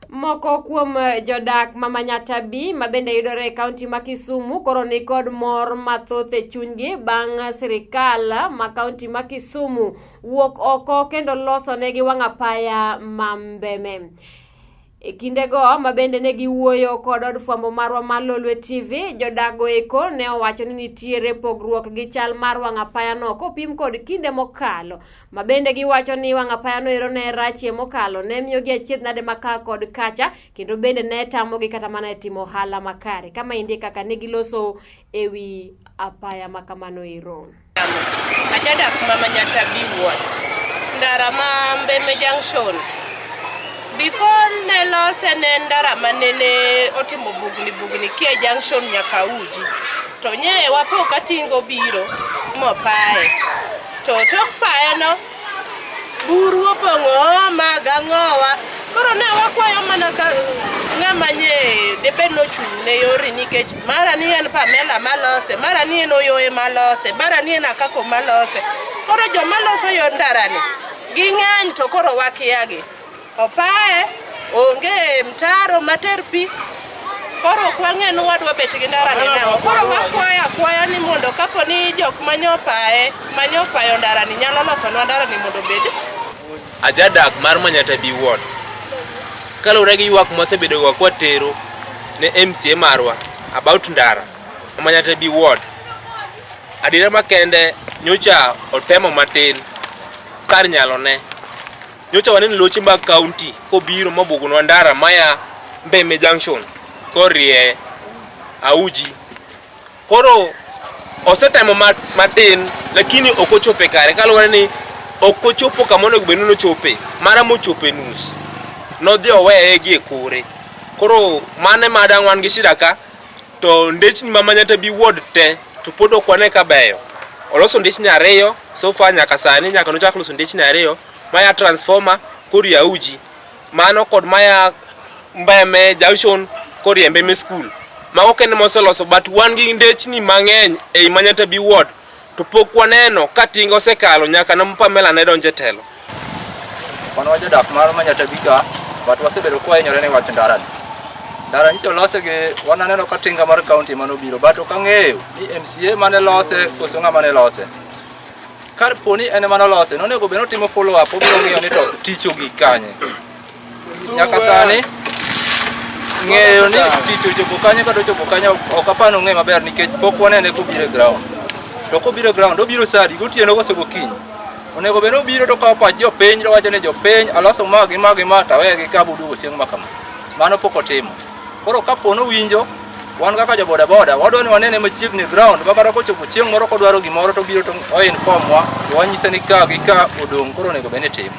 Moko kuom jodak ma Manyatta-B ma bende yudore e kaunti ma Kisumu koro ni kod mor mathoth e chunygi bang' sirikal ma kaunti ma Kisumu wuok oko kendo loso negi wang' apaya ma Mbeme. E kindego ma bende ne giwuoyo kod od fwambo marwa mar Lolwe TV, jodago eko ne owacho ni nitiere pogruok gi chal mar wang' apaya no kopim kod kinde mokalo, ma bende giwacho ni wang' apaya no ero ne rachie mokalo, ne miyo gi achiedh nade maka kod kacha, kendo bende ne tamogi kata mana timo ohala makare. Kama indi kaka ne giloso ewi apaya makamano ero. Ajadak ma Manyatta-B ward, ndara ma Mbeme Junction. Before ne lose ne ndara manene otimo bugni kia junction nyaka Uji. To nye wapo katingo biro mopae. To tok pae no buru opong'o magang'owa. Koro ne wakwayo mana ka ng'ama nye debe no chung' ne yori nikech mara ni en Pamela malose, mara ni en Oyoe malose, mara ni en Akako malose. Koro joma loso yo ndarani ging'eny to koro wakiagi. Opae onge mtaro mater pi. Koro kwang'e no wadwa bet gi ndara ni nang'o. Koro wakwaya ni mondo kapo ni jok manyopayo ndara ni nyalo loso nwa ndara ni mondo bed. Ajadak mar Manyatta-B ward. Kalure gi ywak mosebedo go kwa tero ne MCA marwa about ndara Manyatta-B ward. Adira makende nyocha otemo matin kar nyalo ne. Nyocha wanene loche mag county kobiro mabugunwa ndara maya Mbeme Junction korie Auji. Koro osetemo matin lakini okochope kare. Kalure ni okochopo kamono gbenuno chope. Mara mochope nus. Nodhi oweye gi kure. Koro mane madang wan gi shida ka to ndechni ma Manyatta-B ward te to pod ok wane kabeyo. Oloso ndechni ariyo so far nyaka sani nyaka nochak loso ndechni ariyo. Maya transformer koria Uji, mano kod maya Mbeme Junction koria Mbeme school. Mago kende moseloso but wan gi ndechni mang'eny ei Manyatta-B ward to pok waneno ka tinga osekalo nyaka na Pamela ne donje telo. Wan wajodak mar Manyatta-B ka but wasebedo kwa hinyore ne wach ndara ni. Ndara nyicho lose gi wananeno ka tinga mar county manobiro but ok ang'eyo ni MCA mane lose koso ng'ama ne lose. Kar poni ene manolose, nonego beno timo follow up, obiro ng'iyo ni to ticho gi kanye. Nyaka sani ng'eyo ni ticho chopo kanye kata chopo kanye ok apano ng'e maber nikech pok wanene kobiro e ground. To kobiro e ground obiro sadi gotieno koso gokinyi. Onego beno biro to kawo pach jopiny to wacho ne jopiny aloso magi tawegi ka budugo chieng' makama. Mano pok otimo. Koro kapono winjo wan kaka jo boda boda wadwa ni wanene machiegni ground babara kochopo chieng' moro kodwaro gimoro to biro to o inform wa wanyise ni ka gi ka odong' koro nego bene timo.